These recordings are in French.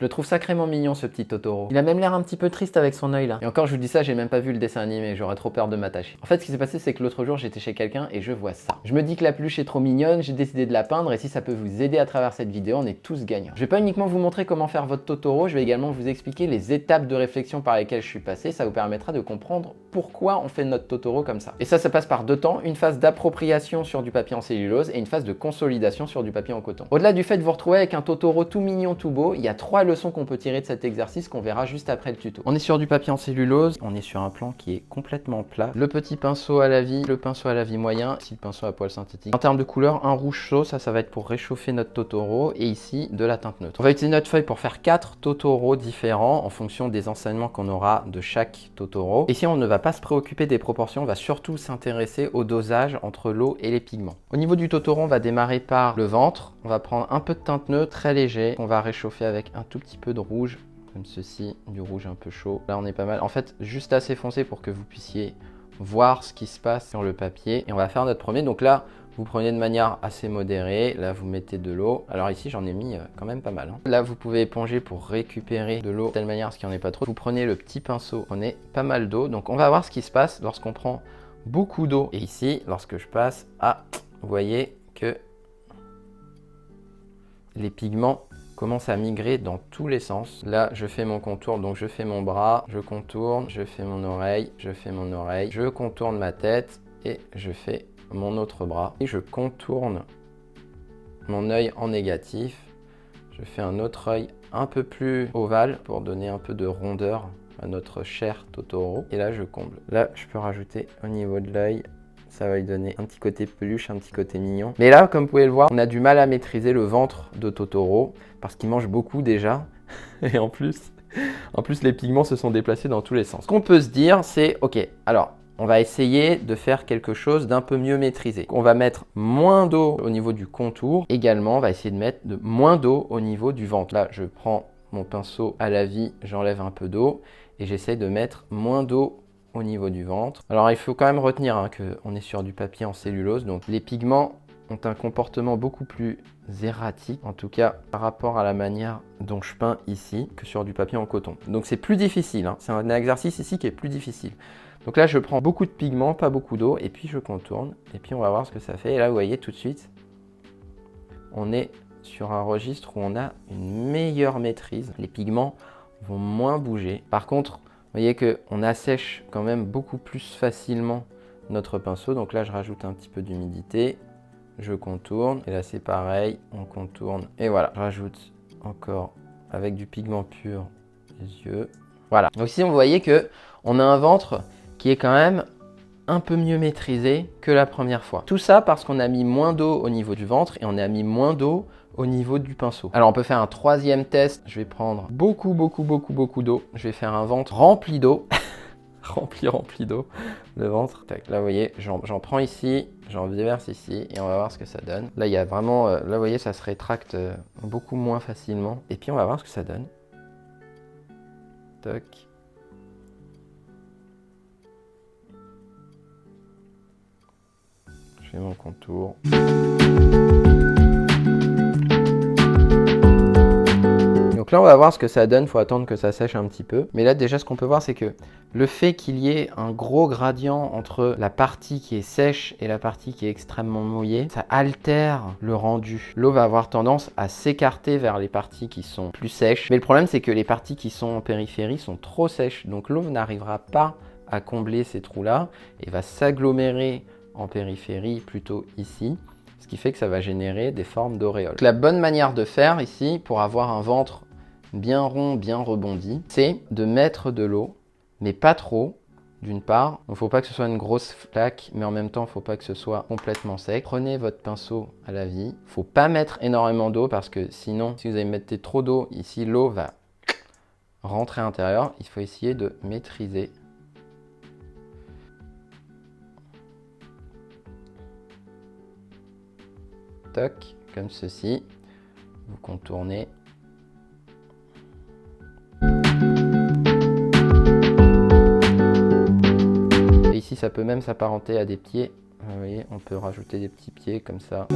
Je le trouve sacrément mignon ce petit Totoro. Il a même l'air un petit peu triste avec son œil là. Et encore je vous dis ça, j'ai même pas vu le dessin animé, j'aurais trop peur de m'attacher. En fait ce qui s'est passé c'est que l'autre jour j'étais chez quelqu'un et je vois ça. Je me dis que la peluche est trop mignonne, j'ai décidé de la peindre et si ça peut vous aider à travers cette vidéo, on est tous gagnants. Je vais pas uniquement vous montrer comment faire votre Totoro, je vais également vous expliquer les étapes de réflexion par lesquelles je suis passé, ça vous permettra de comprendre pourquoi on fait notre Totoro comme ça. Et ça passe par deux temps, une phase d'appropriation sur du papier en cellulose et une phase de consolidation sur du papier en coton. Au-delà du fait de vous retrouver avec un Totoro tout mignon, tout beau, il y a 3 leçons qu'on peut tirer de cet exercice qu'on verra juste après le tuto. On est sur du papier en cellulose, on est sur un plan qui est complètement plat. Le petit pinceau à la vie, le pinceau à la vie moyen, ici le pinceau à poils synthétique. En termes de couleur, un rouge chaud, ça va être pour réchauffer notre Totoro et ici de la teinte neutre. On va utiliser notre feuille pour faire 4 Totoro différents en fonction des enseignements qu'on aura de chaque Totoro. Ici on ne va pas se préoccuper des proportions, on va surtout s'intéresser au dosage entre l'eau et les pigments. Au niveau du Totoro, on va démarrer par le ventre. On va prendre un peu de teinte neutre, très léger. On va réchauffer avec un tout petit peu de rouge, comme ceci, du rouge un peu chaud. Là, on est pas mal. En fait, juste assez foncé pour que vous puissiez voir ce qui se passe sur le papier. Et on va faire notre premier. Donc là, vous prenez de manière assez modérée. Là, vous mettez de l'eau. Alors ici, j'en ai mis quand même pas mal. Là, vous pouvez éponger pour récupérer de l'eau de telle manière à ce qu'il n'y en ait pas trop. Vous prenez le petit pinceau, prenez pas mal d'eau. Donc, on va voir ce qui se passe lorsqu'on prend beaucoup d'eau. Et ici, lorsque je passe, vous voyez que les pigments commencent à migrer dans tous les sens. Là, je fais mon contour, donc je fais mon bras, je contourne, je fais mon oreille, je fais mon oreille, je contourne ma tête et je fais mon autre bras. Et je contourne mon œil en négatif. Je fais un autre œil un peu plus ovale pour donner un peu de rondeur à notre cher Totoro. Et là, je comble. Là, je peux rajouter au niveau de l'œil. Ça va lui donner un petit côté peluche, un petit côté mignon. Mais là, comme vous pouvez le voir, on a du mal à maîtriser le ventre de Totoro parce qu'il mange beaucoup déjà. Et en plus, les pigments se sont déplacés dans tous les sens. Ce qu'on peut se dire, c'est ok, alors on va essayer de faire quelque chose d'un peu mieux maîtrisé. On va mettre moins d'eau au niveau du contour. Également, on va essayer de mettre moins d'eau au niveau du ventre. Là, je prends mon pinceau à la vie, j'enlève un peu d'eau et j'essaie de mettre moins d'eau au niveau du ventre. Alors il faut quand même retenir qu'on est sur du papier en cellulose, donc les pigments ont un comportement beaucoup plus erratique, en tout cas par rapport à la manière dont je peins ici, que sur du papier en coton. Donc c'est plus difficile, c'est un exercice ici qui est plus difficile. Donc là je prends beaucoup de pigments, pas beaucoup d'eau, et puis je contourne, et puis on va voir ce que ça fait. Et là vous voyez tout de suite, on est sur un registre où on a une meilleure maîtrise. Les pigments vont moins bouger. Par contre, vous voyez qu'on assèche quand même beaucoup plus facilement notre pinceau. Donc là, je rajoute un petit peu d'humidité. Je contourne. Et là, c'est pareil. On contourne. Et voilà. Je rajoute encore avec du pigment pur les yeux. Voilà. Donc ici, vous voyez qu'on a un ventre qui est quand même un peu mieux maîtrisé que la première fois. Tout ça parce qu'on a mis moins d'eau au niveau du ventre et on a mis moins d'eau au niveau du pinceau. Alors on peut faire un troisième test. Je vais prendre beaucoup d'eau. Je vais faire un ventre rempli d'eau. rempli d'eau. Le ventre. Tac, là vous voyez, j'en prends ici, j'en déverse ici et on va voir ce que ça donne. Là il y a vraiment, là vous voyez, ça se rétracte beaucoup moins facilement. Et puis on va voir ce que ça donne. Toc. Je fais mon contour. Donc là, on va voir ce que ça donne. Il faut attendre que ça sèche un petit peu. Mais là, déjà, ce qu'on peut voir, c'est que le fait qu'il y ait un gros gradient entre la partie qui est sèche et la partie qui est extrêmement mouillée, ça altère le rendu. L'eau va avoir tendance à s'écarter vers les parties qui sont plus sèches. Mais le problème, c'est que les parties qui sont en périphérie sont trop sèches. Donc l'eau n'arrivera pas à combler ces trous-là et va s'agglomérer en périphérie, plutôt ici. Ce qui fait que ça va générer des formes d'auréoles. La bonne manière de faire ici, pour avoir un ventre bien rond, bien rebondi, c'est de mettre de l'eau, mais pas trop, d'une part. Il ne faut pas que ce soit une grosse flaque, mais en même temps, il ne faut pas que ce soit complètement sec. Prenez votre pinceau à la vie. Il ne faut pas mettre énormément d'eau parce que sinon, si vous allez mettre trop d'eau, ici, l'eau va rentrer à l'intérieur. Il faut essayer de maîtriser. Toc, comme ceci. Vous contournez. Et ici, ça peut même s'apparenter à des pieds. Vous voyez, on peut rajouter des petits pieds comme ça.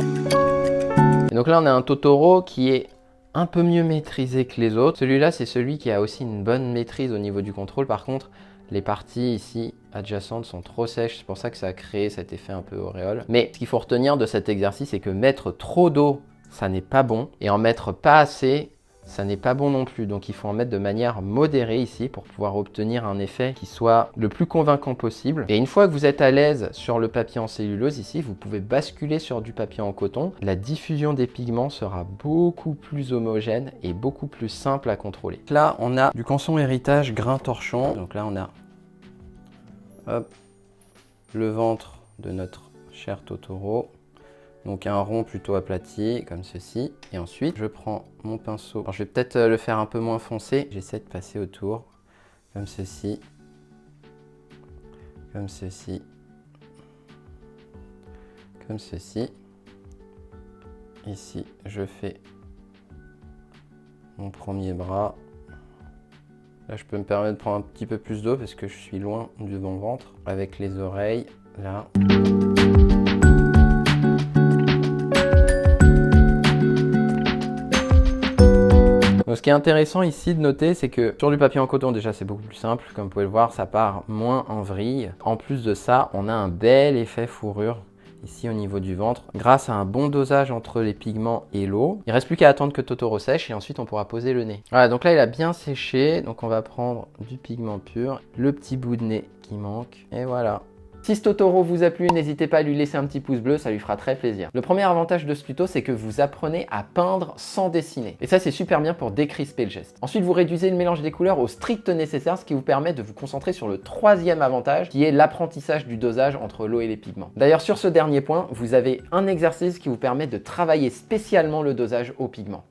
Et donc là, on a un Totoro qui est un peu mieux maîtrisé que les autres. Celui-là, c'est celui qui a aussi une bonne maîtrise au niveau du contrôle. Par contre, les parties ici adjacentes sont trop sèches, c'est pour ça que ça a créé cet effet un peu auréole. Mais ce qu'il faut retenir de cet exercice, c'est que mettre trop d'eau, ça n'est pas bon. Et en mettre pas assez, ça n'est pas bon non plus. Donc il faut en mettre de manière modérée ici pour pouvoir obtenir un effet qui soit le plus convaincant possible. Et une fois que vous êtes à l'aise sur le papier en cellulose ici, vous pouvez basculer sur du papier en coton. La diffusion des pigments sera beaucoup plus homogène et beaucoup plus simple à contrôler. Là, on a du Canson Héritage Grain Torchon. Donc là, on a le ventre de notre cher Totoro. Donc un rond plutôt aplati, comme ceci. Et ensuite, je prends mon pinceau. Alors, je vais peut-être le faire un peu moins foncé. J'essaie de passer autour, comme ceci. Comme ceci. Comme ceci. Ici, je fais mon premier bras. Là, je peux me permettre de prendre un petit peu plus d'eau parce que je suis loin du ventre. Avec les oreilles, là. Donc, ce qui est intéressant ici de noter, c'est que sur du papier en coton, déjà, c'est beaucoup plus simple. Comme vous pouvez le voir, ça part moins en vrille. En plus de ça, on a un bel effet fourrure ici au niveau du ventre, grâce à un bon dosage entre les pigments et l'eau. Il ne reste plus qu'à attendre que Totoro sèche et ensuite on pourra poser le nez. Voilà, donc là il a bien séché, donc on va prendre du pigment pur, le petit bout de nez qui manque, et voilà. Si ce Totoro vous a plu, n'hésitez pas à lui laisser un petit pouce bleu, ça lui fera très plaisir. Le premier avantage de ce tuto, c'est que vous apprenez à peindre sans dessiner. Et ça, c'est super bien pour décrisper le geste. Ensuite, vous réduisez le mélange des couleurs au strict nécessaire, ce qui vous permet de vous concentrer sur le troisième avantage, qui est l'apprentissage du dosage entre l'eau et les pigments. D'ailleurs, sur ce dernier point, vous avez un exercice qui vous permet de travailler spécialement le dosage aux pigments.